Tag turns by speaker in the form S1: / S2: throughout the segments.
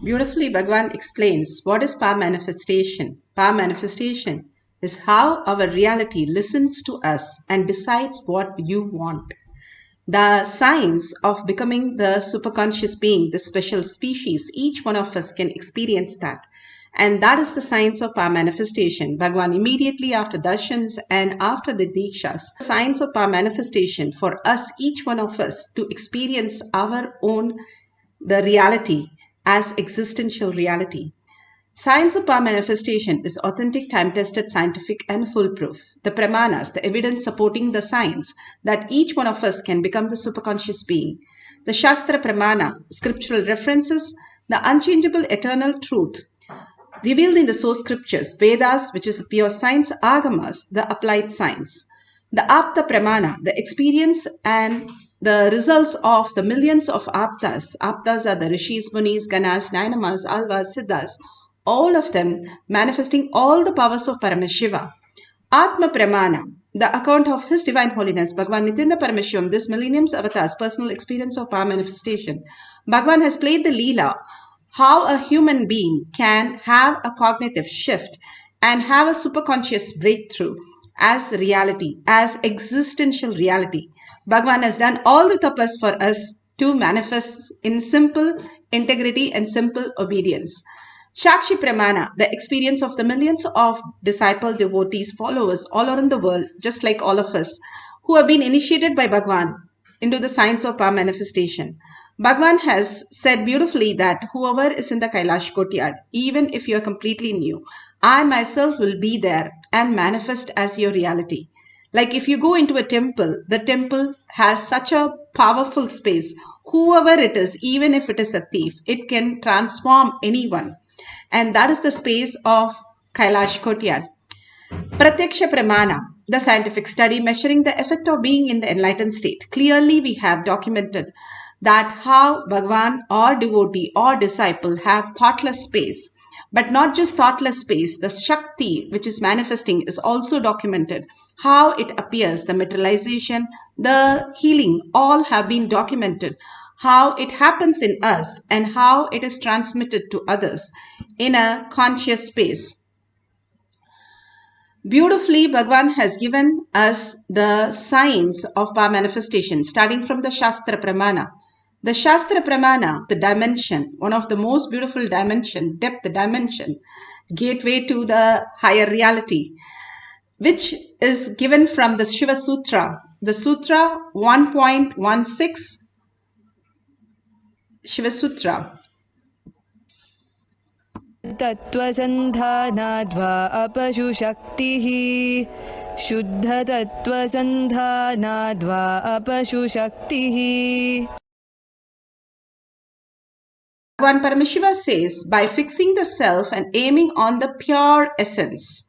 S1: Beautifully, Bhagavan explains what is power manifestation. Power manifestation is how our reality listens to us and decides what you want. The science of becoming the superconscious being, the special species, each one of us can experience that. And that is the science of power manifestation. Bhagavan immediately after darshans and after the dikshas, the science of power manifestation for us, each one of us, to experience our own the reality as existential reality. Science of power manifestation is authentic, time-tested, scientific and foolproof. The pramanas, the evidence supporting the science that each one of us can become the superconscious being. The Shastra Pramana, scriptural references, the unchangeable eternal truth revealed in the source scriptures, Vedas, which is a pure science, Agamas, the applied science. The Apta Pramana, the experience and the results of the millions of Aptas. Aptas are the Rishis, Munis, Ganas, Nainamas, Alvas, Siddhas, all of them manifesting all the powers of Paramashiva. Atma Pramana, the account of His Divine Holiness, Bhagavan Nithyananda Paramashivam, this millennium's avatar's personal experience of power manifestation. Bhagavan has played the Leela, how a human being can have a cognitive shift and have a superconscious breakthrough as reality, as existential reality. Bhagavan has done all the tapas for us to manifest in simple integrity and simple obedience. Shakshi Pramana, the experience of the millions of disciple devotees, followers all around the world, just like all of us, who have been initiated by Bhagavan into the science of power manifestation. Bhagavan has said beautifully that whoever is in the Kailash Courtyard, even if you are completely new, I myself will be there and manifest as your reality. Like if you go into a temple, the temple has such a powerful space. Whoever it is, even if it is a thief, it can transform anyone. And that is the space of Kailash Courtyard. Pratyaksha Pramana, the scientific study measuring the effect of being in the enlightened state. Clearly, we have documented that how Bhagavan or devotee or disciple have thoughtless space. But not just thoughtless space, the Shakti which is manifesting is also documented. How it appears, the materialization, the healing, all have been documented. How it happens in us and how it is transmitted to others in a conscious space. Beautifully, Bhagavan has given us the science of power manifestation, starting from the Shastra Pramana. The Shastra Pramana, the dimension, one of the most beautiful dimension, depth dimension, gateway to the higher reality, which is given from the Shiva Sutra. The Sutra 1.16, Shiva Sutra.
S2: तत्त्वसन्धानाद्वा अपशुशक्तिः शुद्धतत्त्वसन्धानाद्वा अपशुशक्तिः.
S1: Bhagavan Paramashiva says, by fixing the self and aiming on the pure essence,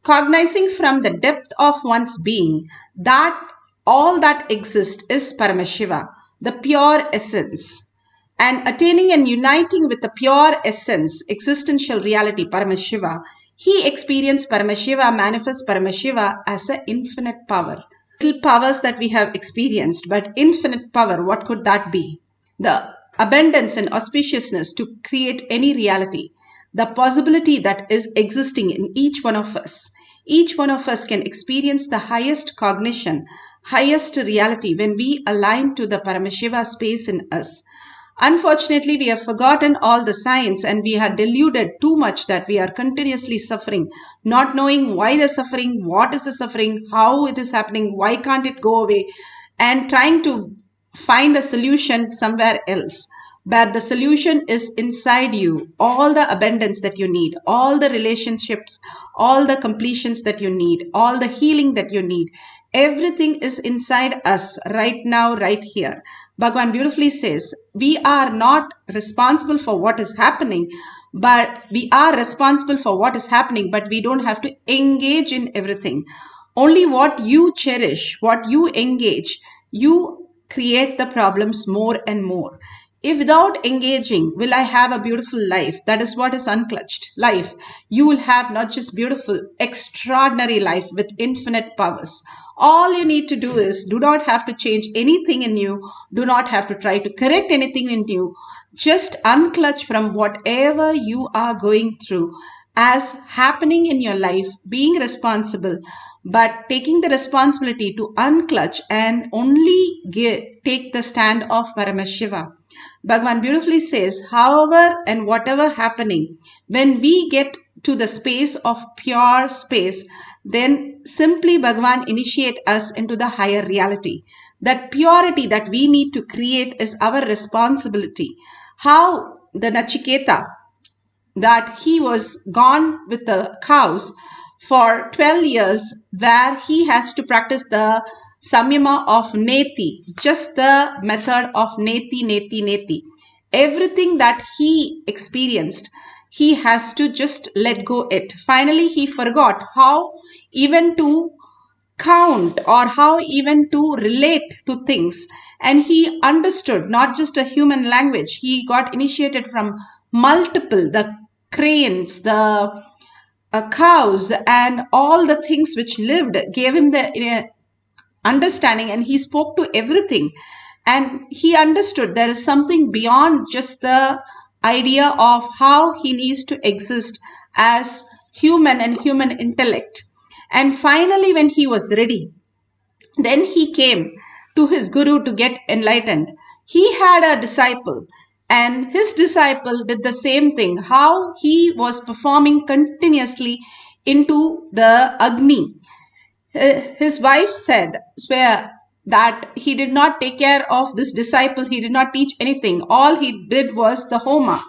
S1: cognizing from the depth of one's being that all that exists is Paramashiva, the pure essence, and attaining and uniting with the pure essence, existential reality, Paramashiva, he experienced Paramashiva, manifests Paramashiva as an infinite power. Little powers that we have experienced, but infinite power, what could that be? The abundance and auspiciousness to create any reality, the possibility that is existing in each one of us. Each one of us can experience the highest cognition, highest reality when we align to the Paramashiva space in us. Unfortunately, we have forgotten all the science and we are deluded too much that we are continuously suffering, not knowing why the suffering, what is the suffering, how it is happening, why can't it go away, and trying to find a solution somewhere else. But the solution is inside you. All the abundance that you need, all the relationships, all the completions that you need, all the healing that you need, everything is inside us right now, right here. Bhagavan beautifully says, we are not responsible for what is happening, but we are responsible for what is happening, but we don't have to engage in everything. Only what you cherish, what you engage, you create the problems more and more. If without engaging, will I have a beautiful life? That is what is unclutched life. You will have not just beautiful, extraordinary life with infinite powers. All you need to do is, do not have to change anything in you, do not have to try to correct anything in you. Just unclutch from whatever you are going through as happening in your life, being responsible, but taking the responsibility to unclutch and only take the stand of Paramashiva. Bhagavan beautifully says, however and whatever happening, when we get to the space of pure space, then simply Bhagavan initiate us into the higher reality. That purity that we need to create is our responsibility. How the Nachiketa, that he was gone with the cows for 12 years, where he has to practice the samyama of neti, just the method of neti, neti, neti. Everything that he experienced, he has to just let go it. Finally, he forgot how even to count or how even to relate to things, and he understood not just a human language. He got initiated from multiple, the cranes, the cows, and all the things which lived gave him the understanding, and he spoke to everything, and he understood there is something beyond just the idea of how he needs to exist as human and human intellect. And finally, when he was ready, then he came to his guru to get enlightened. He had a disciple, and his disciple did the same thing. How he was performing continuously into the Agni. His wife said, swear, that he did not take care of this disciple. He did not teach anything. All he did was the Homa.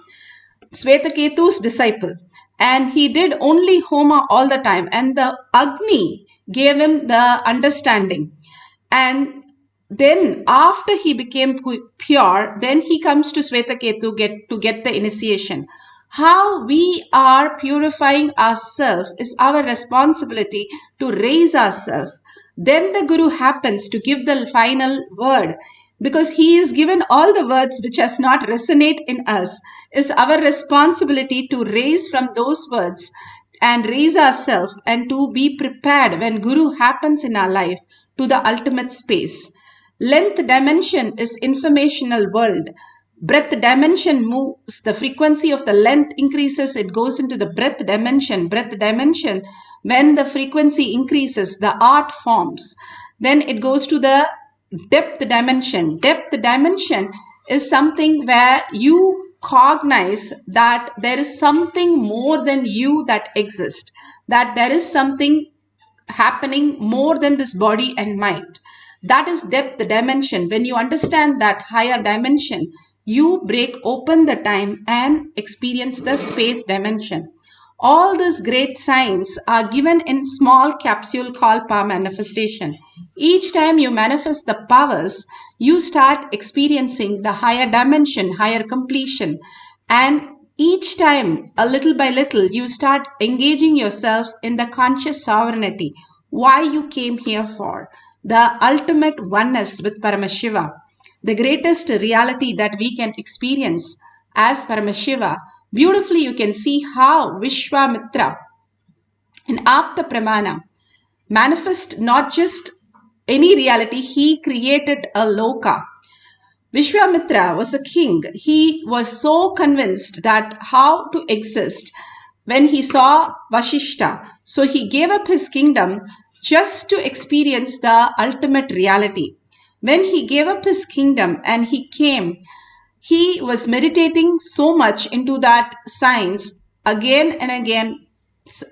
S1: Svetaketu's disciple, and he did only Homa all the time, and the Agni gave him the understanding. And then after he became pure, then he comes to Svetaketu to get the initiation. How we are purifying ourselves is our responsibility to raise ourselves. Then the Guru happens to give the final word, because he is given all the words which has not resonate in us. Is our responsibility to raise from those words and raise ourselves, and to be prepared when Guru happens in our life to the ultimate space. Length dimension is informational world. Breadth dimension moves. The frequency of the length increases, it goes into the breadth dimension. Breadth dimension, when the frequency increases, the art forms. Then it goes to the depth dimension. Depth dimension is something where you cognize that there is something more than you that exists, that there is something happening more than this body and mind. That is depth dimension. When you understand that higher dimension, you break open the time and experience the space dimension. All these great signs are given in small capsule called power manifestation. Each time you manifest the powers, you start experiencing the higher dimension, higher completion. And each time, a little by little, you start engaging yourself in the conscious sovereignty. Why you came here for. The ultimate oneness with Paramashiva. The greatest reality that we can experience as Paramashiva. Beautifully, you can see how Vishwamitra in Apta Pramana manifest not just any reality, he created a loka. Vishwamitra was a king. He was so convinced that how to exist when he saw Vashishta. So he gave up his kingdom just to experience the ultimate reality. When he gave up his kingdom and he came, he was meditating so much into that science again and again,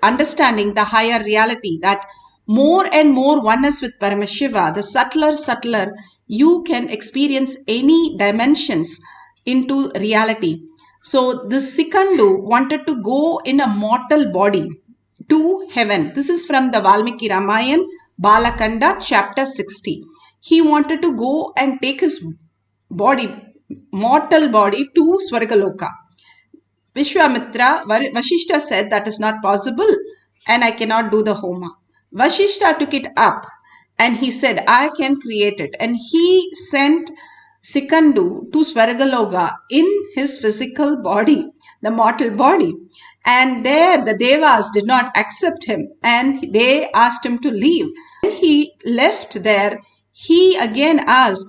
S1: understanding the higher reality, that more and more oneness with Paramashiva, the subtler, you can experience any dimensions into reality. So this Sikandu wanted to go in a mortal body to heaven. This is from the Valmiki Ramayana, Balakanda, chapter 60. He wanted to go and take his body, mortal body, to Swargaloka. Vishwamitra, Vashishta said that is not possible and I cannot do the Homa. Vashishta took it up and he said, I can create it. And he sent Sikandu to Swargaloka in his physical body, the mortal body. And there the Devas did not accept him and they asked him to leave. When he left there, he again asked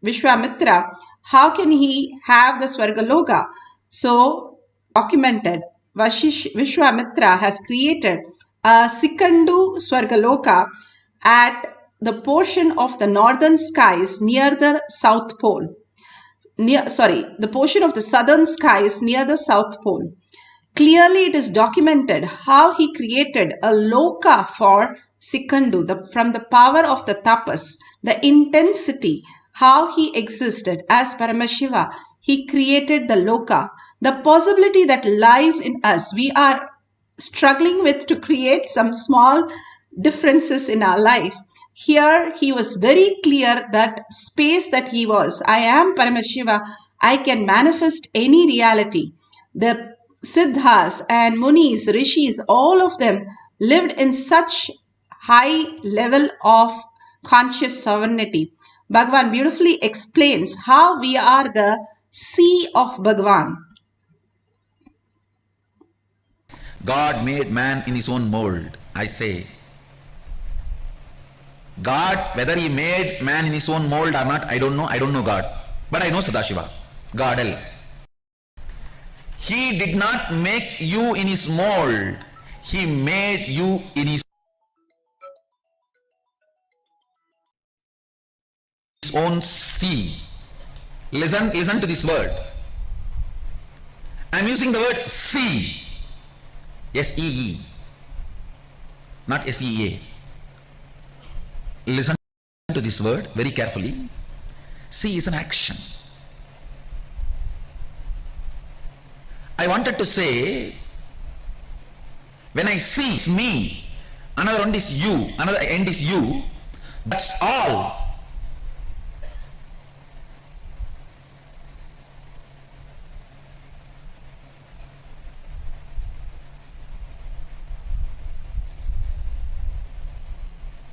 S1: Vishwamitra, how can he have the Swargaloka? So, documented, Vishwamitra has created a Sikandu Swargaloka at the portion of the northern skies near the South Pole. The portion of the southern skies near the South Pole. Clearly, it is documented how he created a loka for Sikandu from the power of the tapas, the intensity, how he existed as Paramashiva. He created the loka, the possibility that lies in us. We are struggling with to create some small differences in our life. Here he was very clear that space that he was, I am Paramashiva, I can manifest any reality. The Siddhas and Munis, Rishis, all of them lived in such high level of conscious sovereignty. Bhagavan beautifully explains how we are the sea of Bhagavan.
S3: God made man in his own mold. I say, God, whether he made man in his own mold or not, I don't know. I don't know God. But I know Sadashiva, God L. He did not make you in his mold. He made you in his own sea. Listen to this word. I am using the word sea. S-E-E. Not S-E-A. Listen to this word very carefully. See is an action. I wanted to say, when I see it's me, another end is you, another end is you, that's all.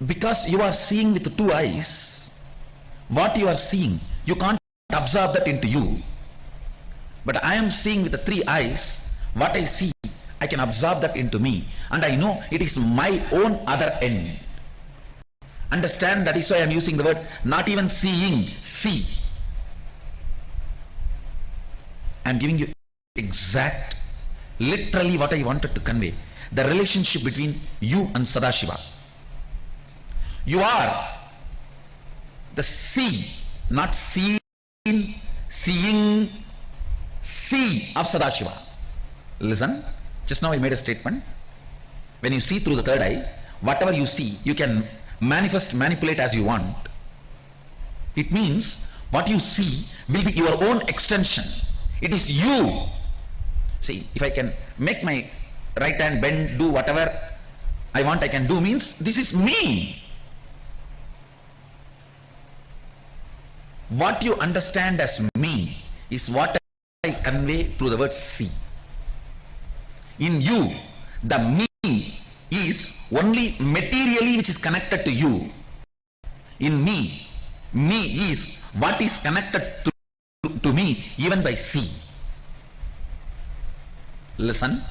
S3: Because you are seeing with two eyes, what you are seeing, you can't absorb that into you. But I am seeing with the three eyes, what I see, I can absorb that into me. And I know it is my own other end. Understand, that is why I am using the word, not even seeing, see. I am giving you exact, literally what I wanted to convey. The relationship between you and Sadashiva. You are the sea, not seen, seeing, sea of Sadashiva. Listen, just now I made a statement. When you see through the third eye, whatever you see, you can manifest, manipulate as you want. It means what you see will be your own extension. It is you. See, if I can make my right hand bend, do whatever I want I can do, means this is me. What you understand as me is what I convey through the word see. In you, the me is only materially which is connected to you. In me is what is connected to me even by see. Listen.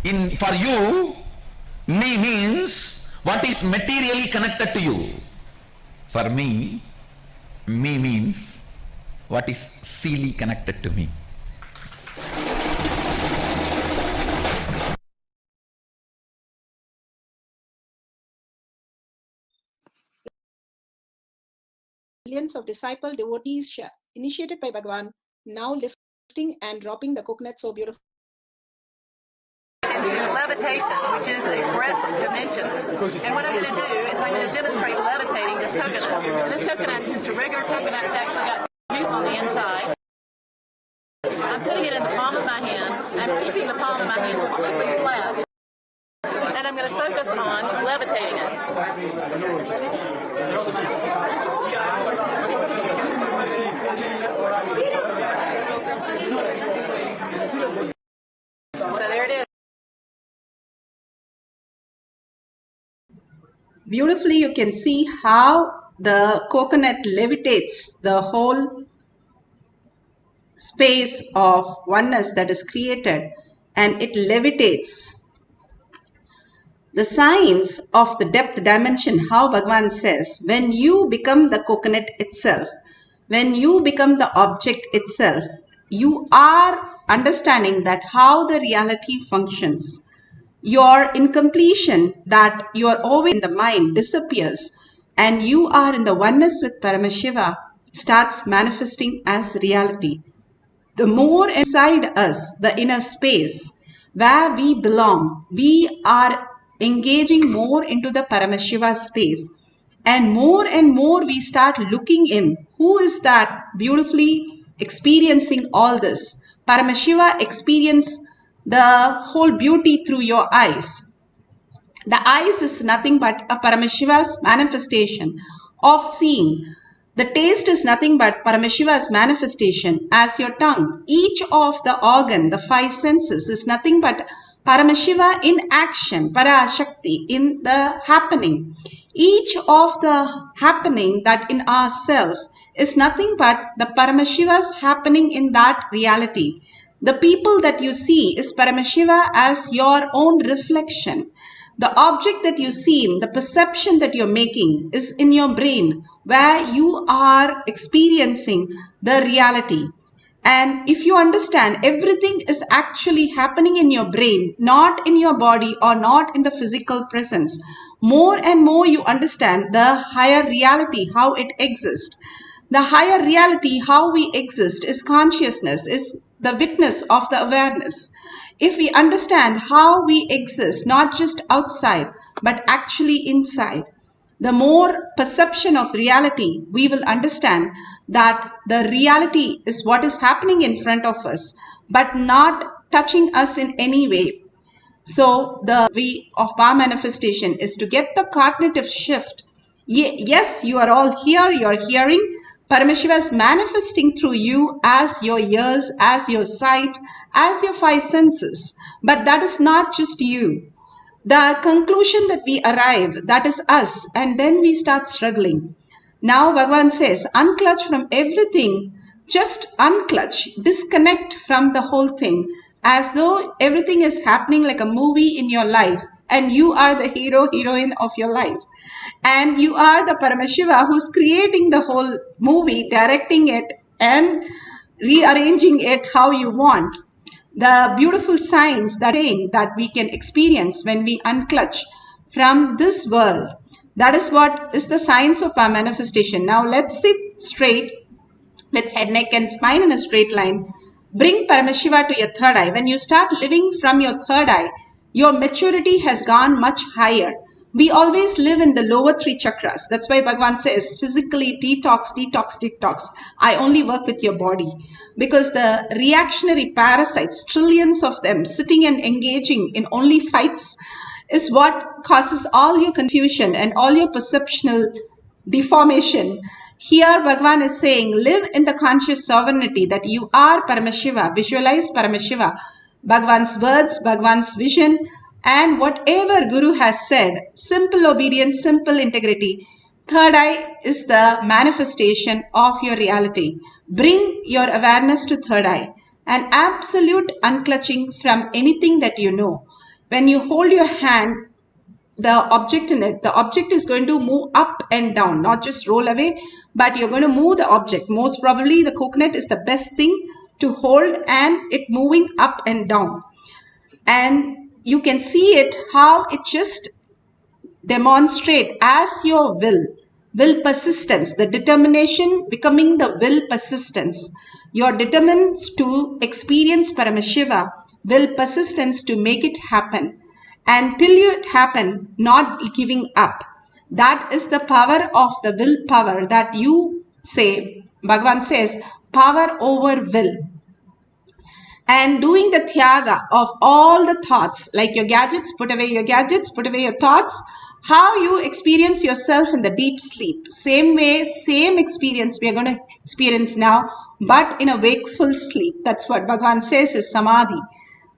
S3: For you, me means what is materially connected to you. For me means what is seely connected to me.
S4: Millions of disciple devotees share, initiated by Bhagavan, now lifting and dropping the coconut so beautiful.
S5: Into levitation, which is a breath dimension. And what I'm going to do is I'm going to demonstrate levitating this coconut. And this coconut is just a regular coconut. It's actually got juice on the inside. I'm putting it in the palm of my hand. I'm keeping the palm of my hand completely flat. And I'm going to focus on levitating it. So there it is.
S1: Beautifully, you can see how the coconut levitates the whole space of oneness that is created, and it levitates. The science of the depth dimension, how Bhagavan says, when you become the coconut itself, when you become the object itself, you are understanding that how the reality functions. Your incompletion, that you are always in the mind, disappears, and you are in the oneness with Paramashiva, starts manifesting as reality. The more inside us, the inner space where we belong, we are engaging more into the Paramashiva space. And more we start looking in. Who is that beautifully experiencing all this? Paramashiva experience the whole beauty through your eyes. The eyes is nothing but a Paramashiva's manifestation of seeing. The taste is nothing but Paramashiva's manifestation as your tongue. Each of the organ, the five senses, is nothing but Paramashiva in action, Parashakti in the happening. Each of the happening that in ourself is nothing but the Paramashiva's happening in that reality. The people that you see is Paramashiva as your own reflection. The object that you see, the perception that you're making is in your brain where you are experiencing the reality. And if you understand, everything is actually happening in your brain, not in your body or not in the physical presence. More and more you understand the higher reality, how it exists. The higher reality, how we exist, is consciousness, is the witness of the awareness. If we understand how we exist, not just outside, but actually inside, the more perception of reality, we will understand that the reality is what is happening in front of us, but not touching us in any way. So the way of power manifestation is to get the cognitive shift. Yes, you are all here, you are hearing. Paramashiva is manifesting through you as your ears, as your sight, as your five senses. But that is not just you. The conclusion that we arrive, that is us, and then we start struggling. Now Bhagavan says, unclutch from everything, just unclutch, disconnect from the whole thing, as though everything is happening like a movie in your life, and you are the hero, heroine of your life. And you are the Paramashiva who's creating the whole movie, directing it and rearranging it how you want. The beautiful signs that we can experience when we unclutch from this world. That is what is the science of our manifestation. Now let's sit straight with head, neck and spine in a straight line. Bring Paramashiva to your third eye. When you start living from your third eye, your maturity has gone much higher. We always live in the lower three chakras. That's why Bhagavan says, physically detox, detox, detox. I only work with your body. Because the reactionary parasites, trillions of them sitting and engaging in only fights, is what causes all your confusion and all your perceptual deformation. Here Bhagavan is saying, live in the conscious sovereignty that you are Paramashiva. Visualize Paramashiva. Bhagavan's words, Bhagavan's vision, and whatever Guru has said, simple obedience, simple integrity. Third eye is the manifestation of your reality. Bring your awareness to third eye. An absolute unclutching from anything that you know. When you hold your hand, the object in it, the object is going to move up and down, not just roll away, but you're going to move the object. Most probably the coconut is the best thing to hold and it moving up and down. And you can see it, how it just demonstrate as your will persistence, the determination becoming the will persistence. You're determined to experience Paramashiva, will persistence to make it happen. And till it happen, not giving up. That is the power of the willpower that you say, Bhagavan says, power over will. And doing the tyaga of all the thoughts, like your gadgets, put away your gadgets, put away your thoughts. How you experience yourself in the deep sleep. Same way, same experience we are going to experience now, but in a wakeful sleep. That's what Bhagavan says is samadhi.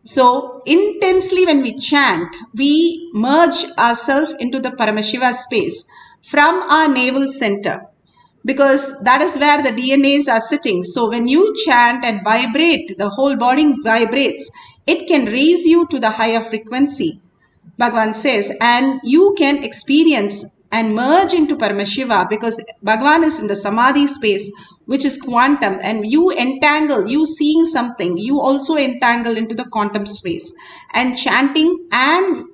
S1: So intensely when we chant, we merge ourselves into the Paramashiva space. from our navel center, because that is where the DNAs are sitting. So when you chant and vibrate, the whole body vibrates. It can raise you to the higher frequency, Bhagavan says, and you can experience and merge into Paramashiva, because Bhagavan is in the Samadhi space, which is quantum, and you entangle, you seeing something, you also entangle into the quantum space. And chanting and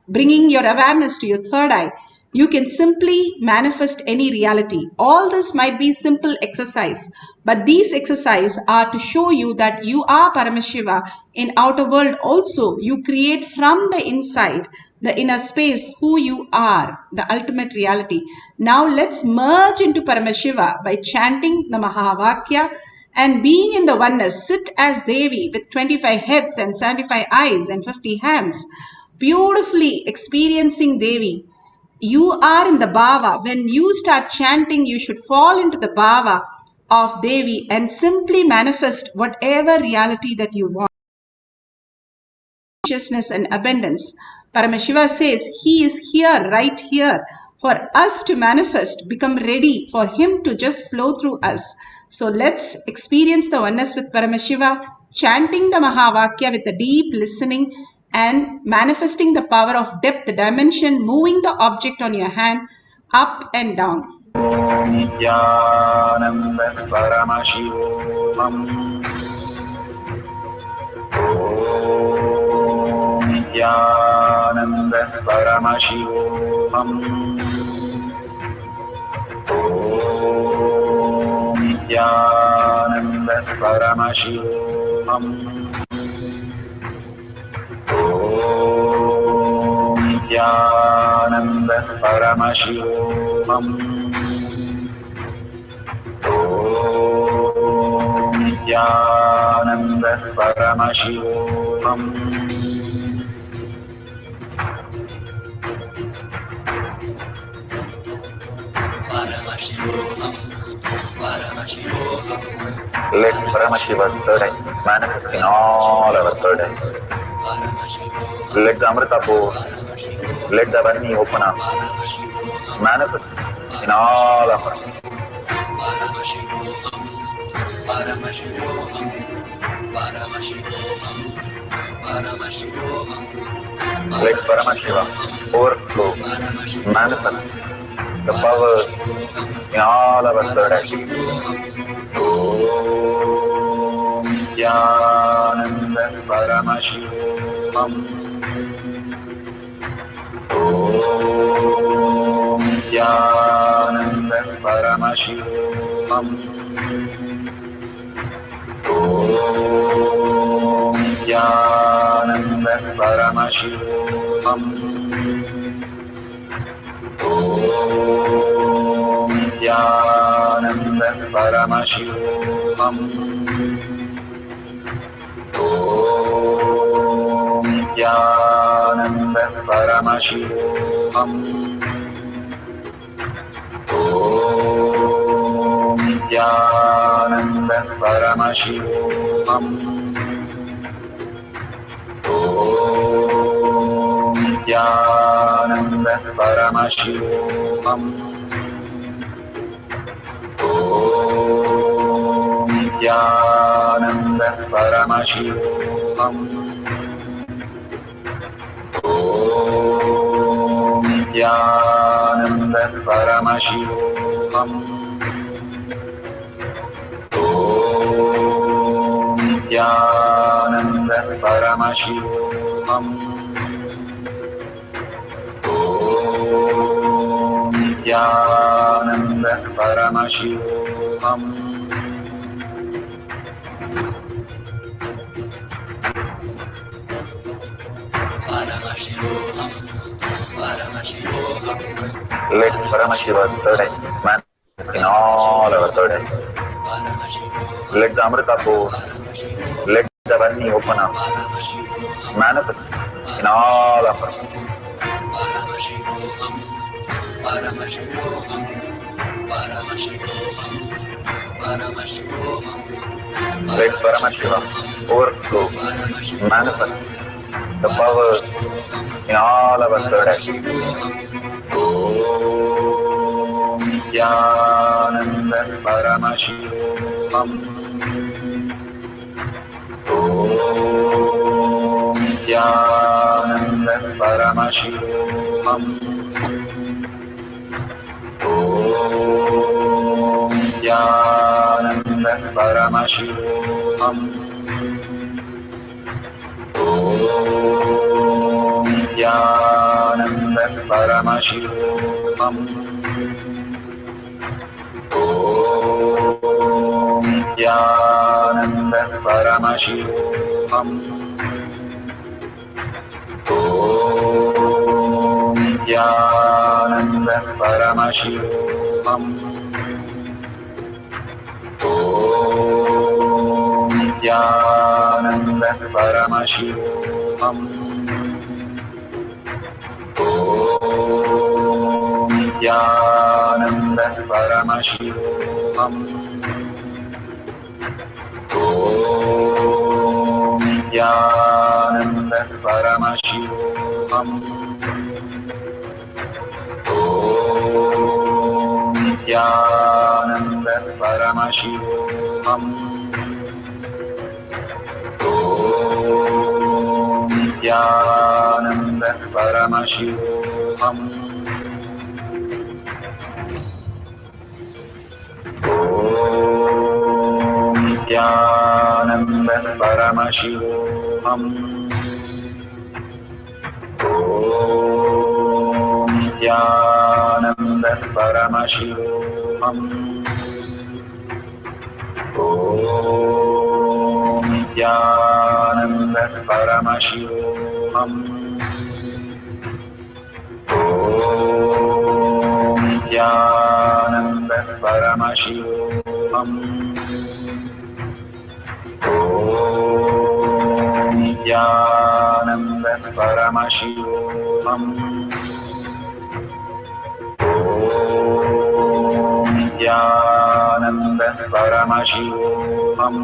S1: bringing your awareness to your third eye, you can simply manifest any reality. All this might be simple exercise, but these exercises are to show you that you are Paramashiva in outer world also. You create from the inside, the inner space, who you are, the ultimate reality. Now let's merge into Paramashiva by chanting the Mahavakya and being in the oneness. Sit as Devi with 25 heads and 75 eyes and 50 hands, beautifully experiencing Devi. You are in the bhava. When you start chanting, you should fall into the bhava of Devi and simply manifest whatever reality that you want. Consciousness and abundance. Paramashiva says he is here, right here, for us to manifest, become ready for him to just flow through us. So let's experience the oneness with Paramashiva, chanting the Mahavakya with a deep listening and manifesting the power of depth, the dimension, moving the object on your hand up and down.
S6: Nithyananda Paramashivoham. Nithyananda Paramashivoham. Nithyananda Paramashivoham. Nithyananda Paramashivoham. Nithyananda Paramashivoham. Let Paramashiva's third eye manifest in all our third eyes. Let the Amrita pour, let the Vani open up, manifest in all of us. Let Paramashiva overflow, manifest the powers in all our third eyes. Om Nithyananda Paramashivoham. Om Nithyananda Paramashivoham. Om Nithyananda Paramashivoham. Om Nithyananda Paramashivoham. Om Nithyananda Paramashivoham. Om Nithyananda Paramashivoham. Om Nithyananda Paramashivoham. Om Nithyananda Paramashivoham. Om Nithyananda Paramashivoham. Om Nithyananda Paramashivoham. Om Nithyananda Paramashivoham. Let Paramashiva's third eye manifest in all our third eyes. Let the Amrita pour, let the Vani open up, manifest in all of us. Let Paramashiva overflow, manifest the powers in all our third eyes. Om Nithyananda Paramashivoham. Om Nithyananda Paramashivoham. Om Nithyananda Paramashivoham. Om Nithyananda Paramashivoham. Om Nithyananda Paramashivoham. Om Nithyananda Paramashivoham. Om Nithyananda Paramashivoham. Om Nithyananda Paramashivoham. Om Nithyananda Paramashivoham. Om Nithyananda Paramashivoham. Om Nithyananda Paramashivoham. Om Nithyananda Paramashivoham. Om Nithyananda Paramashivoham. Om Nithyananda Paramashivoham. Om Nithyananda Paramashivoham. Om Nithyananda Paramashivoham. Om Nithyananda Paramashivoham.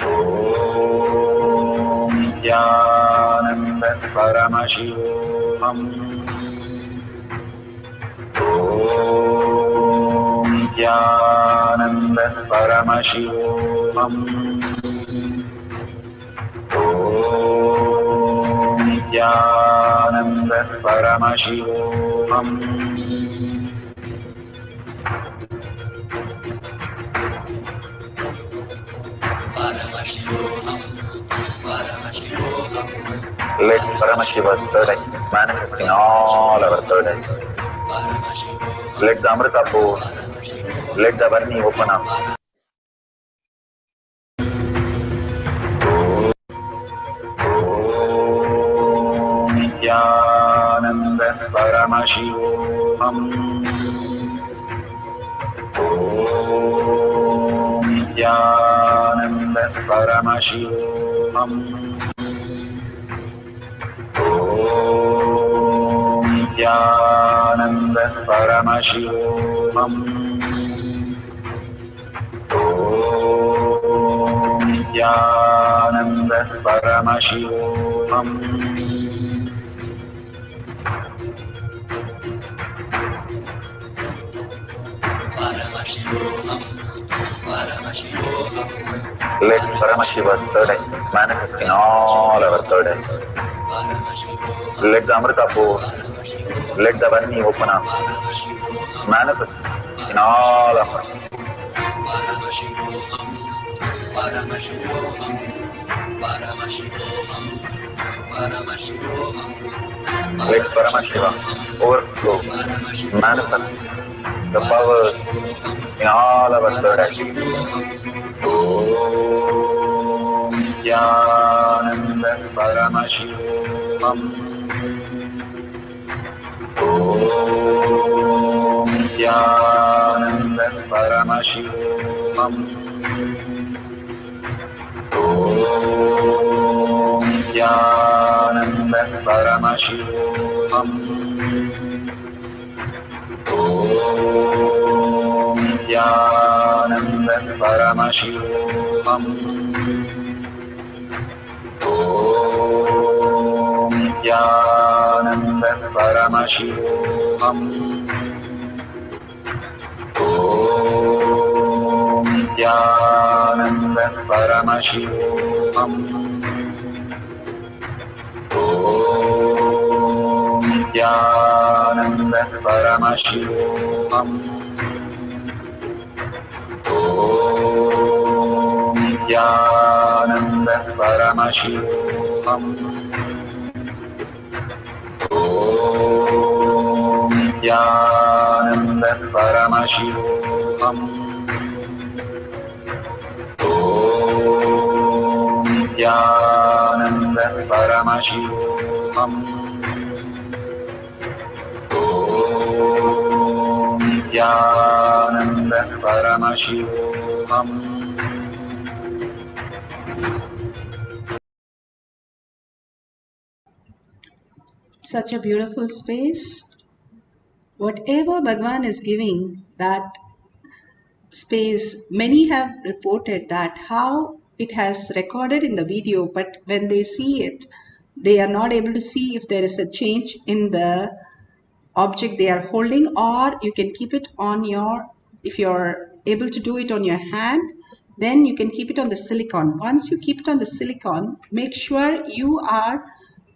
S6: Om Nithyananda Paramashivoham. Om Nithyananda Paramashivoham. Om Nithyananda Paramashivoham. Let Paramashiva's third eye manifest in all our third eyes. Let the Amrita pour, let the Varni open up. Om Nithyananda Paramashivoham. Om Nithyananda Paramashivoham. Om Nithyananda Paramashivoham. Om Nithyananda Paramashivoham. Let Paramashiva's third eye manifest in all our third eyes. Let the Amrita pour, let the Varni open up, manifest in all of us. Let Paramashiva overflow, manifest the powers in all our third eyes. Om Nithyananda Paramashivoham. Om Nithyananda Paramashivoham. Om Nithyananda Paramashivoham. Om Nithyananda Paramashivoham. Om Nithyananda Paramashivoham. Nithyananda Paramashivoham. Om Nithyananda Paramashivoham. Om Nithyananda Paramashivoham. Om Nithyananda Paramashivoham. Om Nithyananda Paramashivoham. Om Nithyananda Paramashivoham.
S1: Such a beautiful space. Whatever Bhagwan is giving, that space, many have reported that how it has recorded in the video, but when they see it, they are not able to see if there is a change in the object they are holding, or you can keep it on your, if you're able to do it on your hand, then you can keep it on the silicon. Once you keep it on the silicon, make sure you are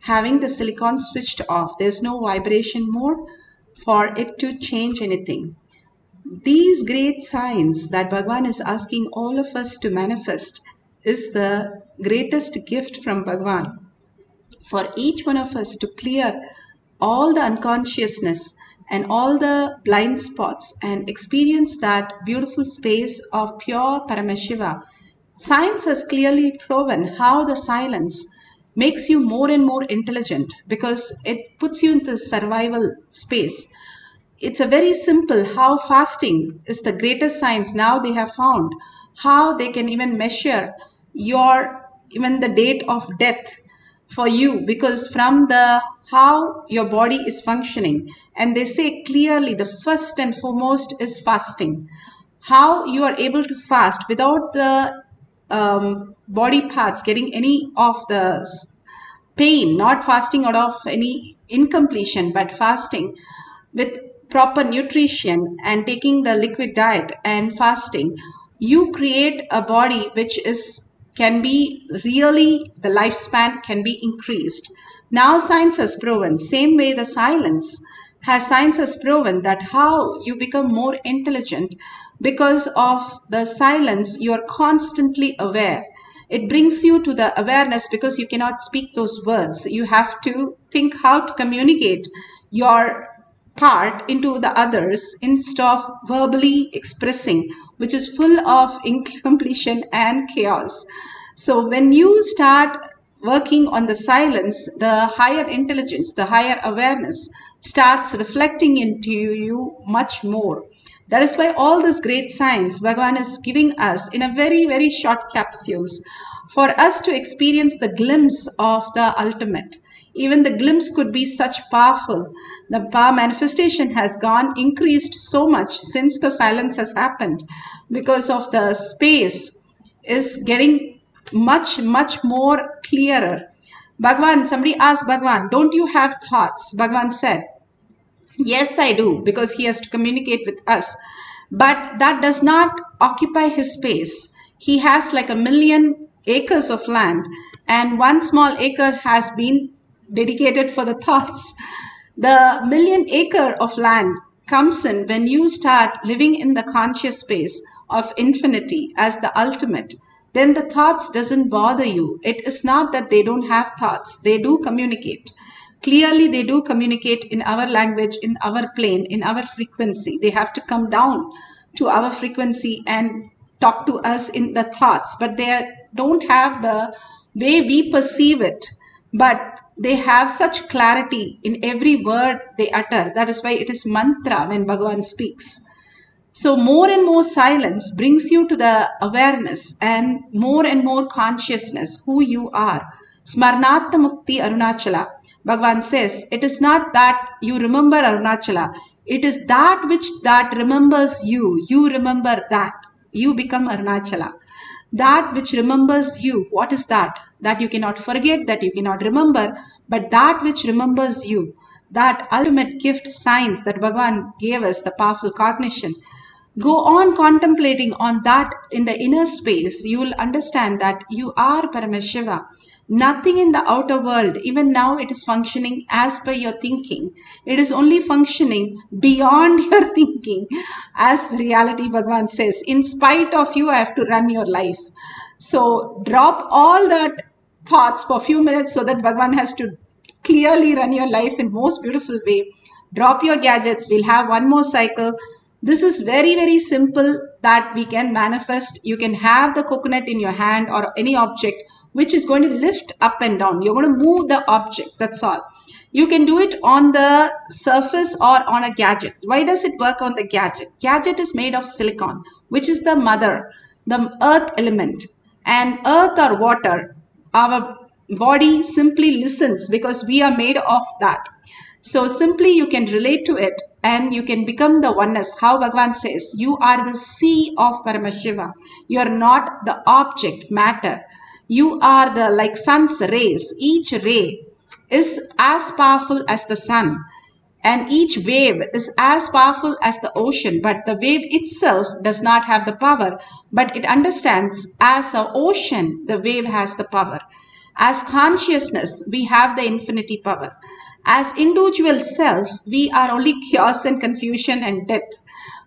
S1: having the silicon switched off. There's no vibration mode for it to change anything. These great signs that Bhagwan is asking all of us to manifest is the greatest gift from Bhagwan for each one of us to clear all the unconsciousness and all the blind spots and experience that beautiful space of pure Paramashiva. Science has clearly proven how the silence makes you more and more intelligent because it puts you into the survival space. It's a very simple how fasting is the greatest science. Now they have found how they can even measure your, even the date of death for you, because from the how your body is functioning, and they say clearly the first and foremost is fasting. How you are able to fast without the body parts getting any of the pain, not fasting out of any incompletion, but fasting with proper nutrition and taking the liquid diet and fasting, you create a body which is can be really, the lifespan can be increased. Now science has proven, same way the science has proven that how you become more intelligent because of the silence. You are constantly aware. It brings you to the awareness because you cannot speak those words. You have to think how to communicate your part into the others instead of verbally expressing, which is full of incompletion and chaos. So when you start working on the silence, the higher intelligence, the higher awareness starts reflecting into you much more. That is why all this great science Bhagavan is giving us in a very, very short capsules for us to experience the glimpse of the ultimate. Even the glimpse could be such powerful. The power manifestation has gone increased so much since the silence has happened because of the space is getting much, much more clearer. Bhagwan, somebody asked Bhagwan, don't you have thoughts? Bhagwan said, yes, I do, because he has to communicate with us. But that does not occupy his space. He has like 1,000,000 acres of land, and one small acre has been dedicated for the thoughts. The 1,000,000 acre of land comes in when you start living in the conscious space of infinity as the ultimate. Then the thoughts doesn't bother you. It is not that they don't have thoughts. They do communicate. Clearly, they do communicate in our language, in our plane, in our frequency. They have to come down to our frequency and talk to us in the thoughts, but they don't have the way we perceive it. But they have such clarity in every word they utter. That is why it is mantra when Bhagavan speaks. So more and more silence brings you to the awareness and more consciousness who you are. Smarnatma Mukti Arunachala. Bhagavan says, it is not that you remember Arunachala. It is that which that remembers you. You remember that. You become Arunachala. That which remembers you. What is that? That you cannot forget, that you cannot remember, but that which remembers you. That ultimate gift, science that Bhagavan gave us, the powerful cognition. Go on contemplating on that in the inner space. You will understand that you are Paramashiva. Nothing in the outer world, even now, it is functioning as per your thinking. It is only functioning beyond your thinking. As reality, Bhagavan says, in spite of you, I have to run your life. So drop all that thoughts for a few minutes so that Bhagavan has to clearly run your life in most beautiful way. Drop your gadgets. We'll have one more cycle. This is very, very simple that we can manifest. You can have the coconut in your hand or any object which is going to lift up and down. You're going to move the object. That's all. You can do it on the surface or on a gadget. Why does it work on the gadget? Gadget is made of silicon, which is the mother, the earth element. And earth or water, our body simply listens because we are made of that. So simply you can relate to it and you can become the oneness. How Bhagavan says, you are the sea of Paramashiva. You are not the object, matter. You are the like sun's rays. Each ray is as powerful as the sun. And each wave is as powerful as the ocean, but the wave itself does not have the power, but it understands as the ocean, the wave has the power. As consciousness, we have the infinity power. As individual self, we are only chaos and confusion and death.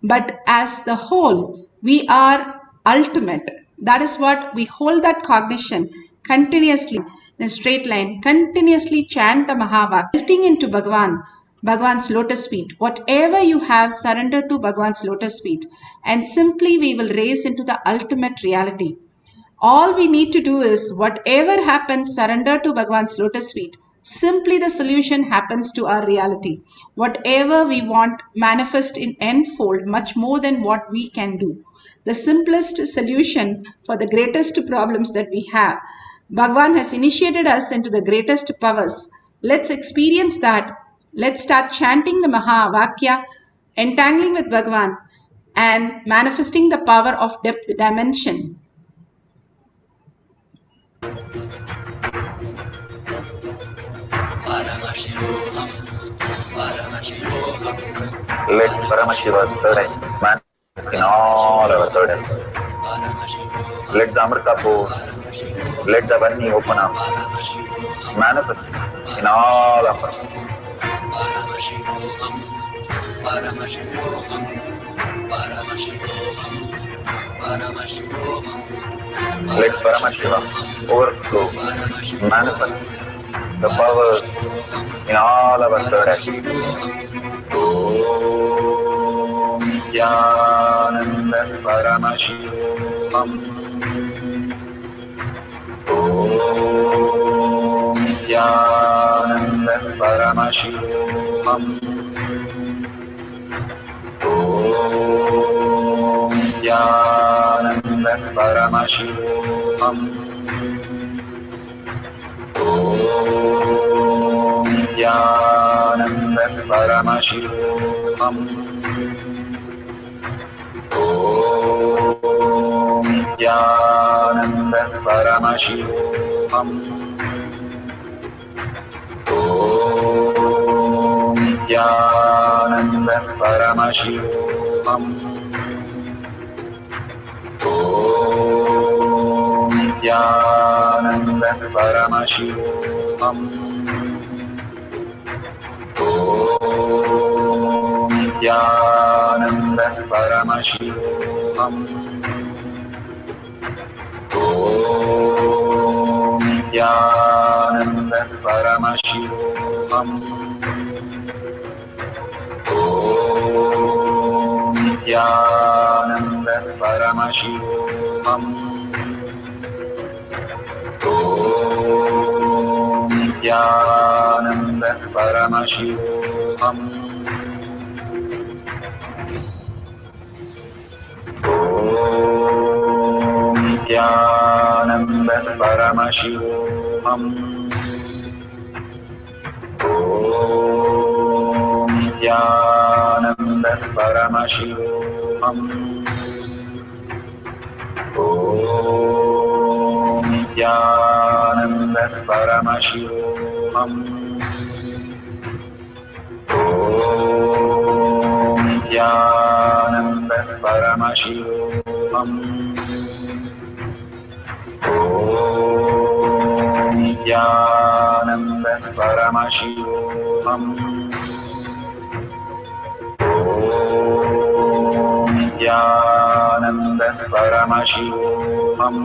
S1: But as the whole, we are ultimate. That is what we hold that cognition continuously in a straight line, continuously chant the Mahavak, melting into Bhagavan's lotus feet. Whatever you have, surrender to Bhagavan's lotus feet, and simply we will raise into the ultimate reality. All we need to do is whatever happens, surrender to Bhagavan's lotus feet. Simply the solution happens to our reality. Whatever we want, manifest in n-fold, much more than what we can do. The simplest solution for the greatest problems that we have. Bhagavan has initiated us into the greatest powers. Let's experience that. Let's start chanting the Mahavakya, entangling with Bhagavan, and manifesting the power of depth dimension.
S6: Paramashivoham, Paramashivoham. Let Paramashiva's third eye manifest in all our third eyes. Let the Amrita pour, let the Vani open up, manifest in all of us. Paramashivoham, Paramashivoham, Paramashivoham, Paramashivoham. Let Paramashiva overflow, manifest the powers in all our third eyes. Om Nithyananda Paramashivam. Om Nithyananda Paramashivam. Om Nithyananda Paramashivam. Om Nithyananda Paramashivoham. Om Nithyananda Paramashivoham. Om Nithyananda Paramashivoham. Om Nithyananda Paramashivoham. Om Nithyananda Paramashivoham. Om Nithyananda Paramashivoham. Om Nithyananda Paramashivoham. Om Nithyananda Paramashivoham. Om Nithyananda Paramashivoham. Om Nithyananda Paramashivoham. Om Nithyananda Paramashivoham. Om Nithyananda Paramashivoham. Paramashivoham. Om Nithyananda Paramashivoham. Om Nithyananda Paramashivoham.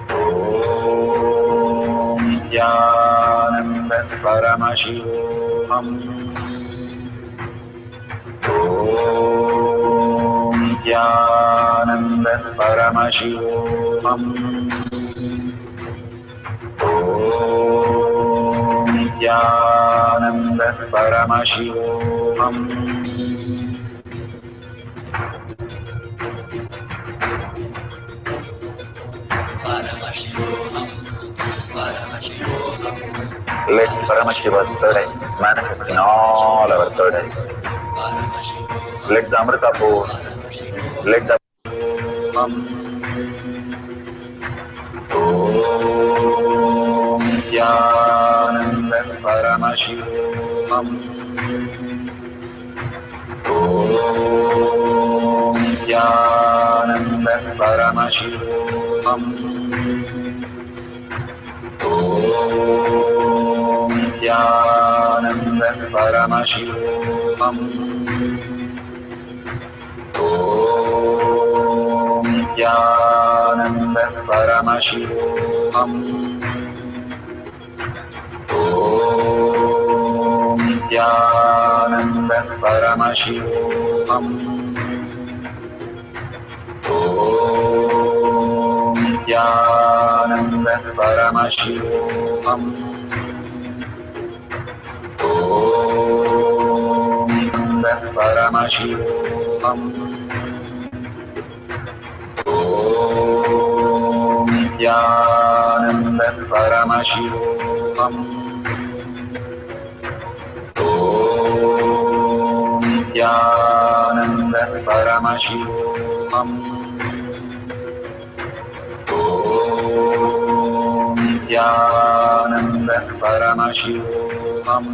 S6: Om Nithyananda Paramashivoham. Om Nithyananda Paramashivoham. Om Nithyananda Paramashivoham. Let Paramashiva's third eye manifest in all our third eyes. Let the Amrita pour, let the Om Nithyananda Paramashivoham. Om Nithyananda Paramashivoham. Om Nithyananda Paramashivoham. Om Nithyananda Paramashivoham. Om Nithyananda Paramashivoham. Om Nithyananda Paramashivoham. Om Nithyananda Paramashivoham. Om Nithyananda Paramashivoham. Om Nithyananda Paramashivoham. Om Nithyananda Paramashivoham.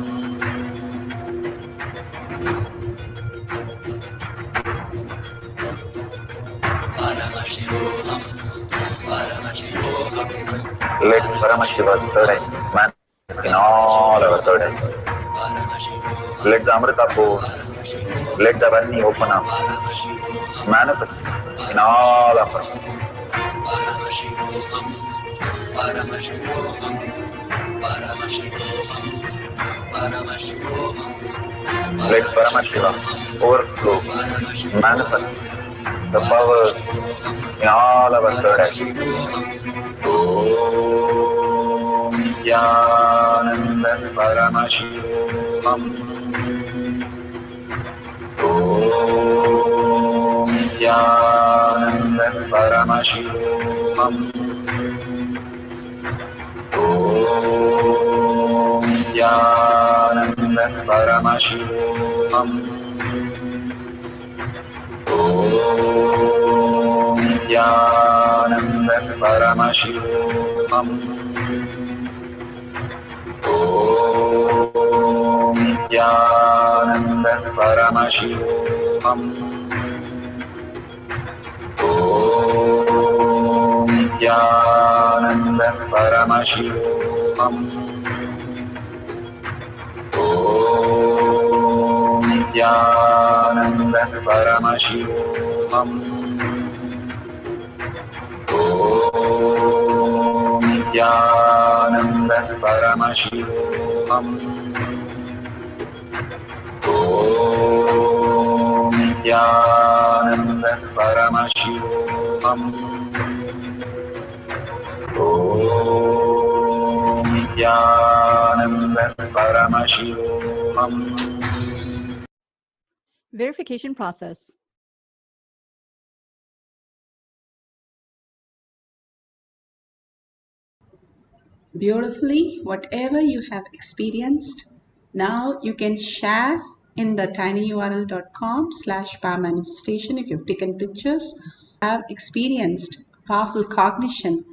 S6: Let Paramashiva's third eye manifest in all our third eyes. Let the Amrita pour, let the Vani open up, manifest in all of us. Let Paramashiva overflow, manifest the powers in all our third eyes. Om Nithyananda Paramashivoham. Om Nithyananda Paramashivoham. Om Nithyananda Paramashivoham. Om Nithyananda Paramashivoham. Om Nithyananda Paramashivoham. Om Nithyananda Paramashivoham. Om Nithyananda Paramashivoham. Om Nithyananda Paramashivoham. Om Nithyananda Paramashivoham. Om Nithyananda Paramashivoham.
S7: Verification process.
S1: Beautifully, whatever you have experienced, now you can share in the tinyurl.com/powermanifestation if you've taken pictures, have experienced powerful cognition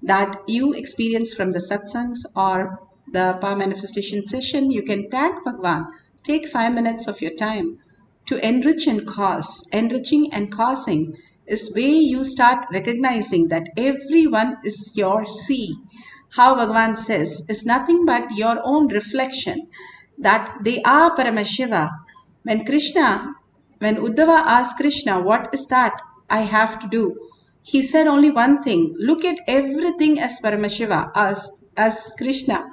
S1: that you experienced from the satsangs or the power manifestation session. You can tag Bhagwan. Take 5 minutes of your time. to enrich and cause. Enriching and causing is where you start recognizing that everyone is your sea. How Bhagavan says is nothing but your own reflection, that they are Paramashiva. When Uddhava asked Krishna, what is that I have to do? He said only one thing, look at everything as Paramashiva, as Krishna,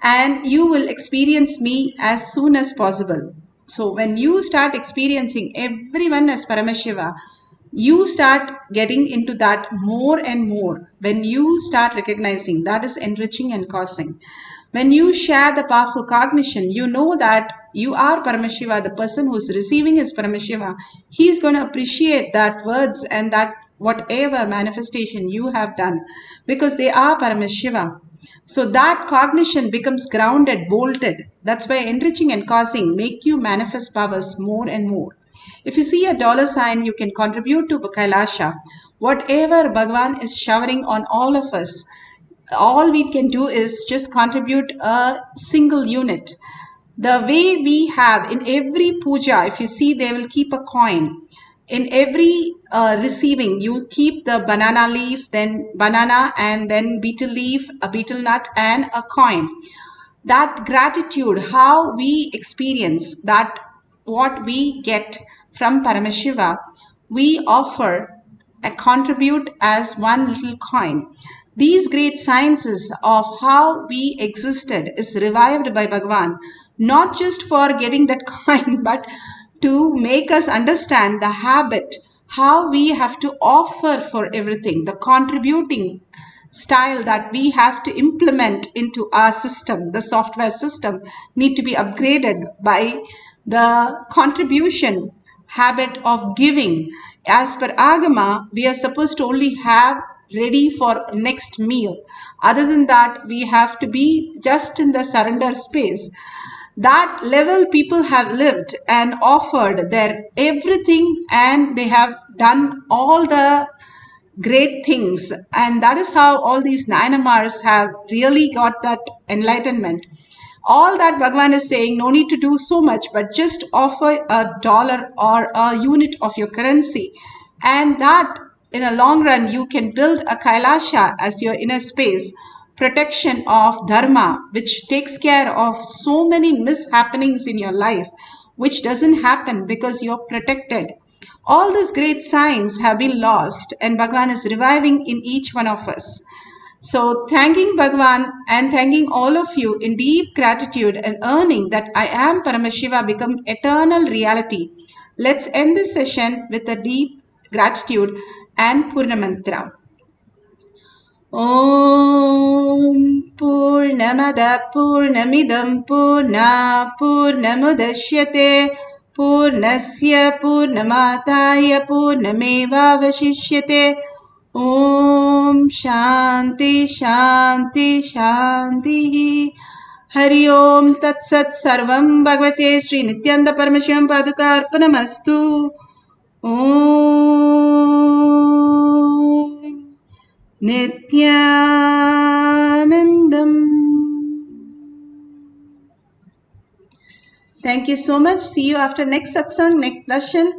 S1: and you will experience me as soon as possible. So when you start experiencing everyone as Paramashiva, you start getting into that more and more. When you start recognizing, that is enriching and causing. When you share the powerful cognition, you know that you are Paramashiva, the person who's receiving is Paramashiva. He's going to appreciate that words and that whatever manifestation you have done, because they are Paramashiva. So that cognition becomes grounded, bolted. That's why enriching and causing make you manifest powers more and more. If you see a dollar sign, you can contribute to Kailasha. Whatever Bhagavan is showering on all of us, all we can do is just contribute a single unit. The way we have in every puja, if you see, they will keep a coin. In every receiving, you keep the banana leaf, then banana, and then betel leaf, a betel nut, and a coin. That gratitude, how we experience that, what we get from Paramashiva, we offer and contribute as one little coin. These great sciences of how we existed is revived by Bhagavan, not just for getting that coin, but to make us understand the habit, how we have to offer for everything, the contributing style that we have to implement into our system, the software system, need to be upgraded by the contribution habit of giving. As per Agama, we are supposed to only have ready for next meal. Other than that, we have to be just in the surrender space. That level people have lived and offered their everything, and they have done all the great things, and that is how all these Nayanamars have really got that enlightenment. All that Bhagavan is saying, no need to do so much, but just offer a dollar or a unit of your currency, and that in a long run you can build a Kailasha as your inner space, protection of dharma, which takes care of so many mishappenings in your life, which doesn't happen because you're protected. All these great signs have been lost, and Bhagavan is reviving in each one of us. So thanking Bhagavan and thanking all of you in deep gratitude and earning that I am Paramashiva become eternal reality. Let's end this session with a deep gratitude and Purna Mantra. Om Purnamada Purnamidam Purna Purnamudashyate Purnasya Purnamataya Purnameva Vashishyate. Om Shanti Shanti Shanti. Hari Om Tat Sat Sarvam Bhagavate Sri Nithyananda Paramashivam Paduka Arpanamastu. Om Nithyanandam. Thank you so much. See you after next satsang, next darshan.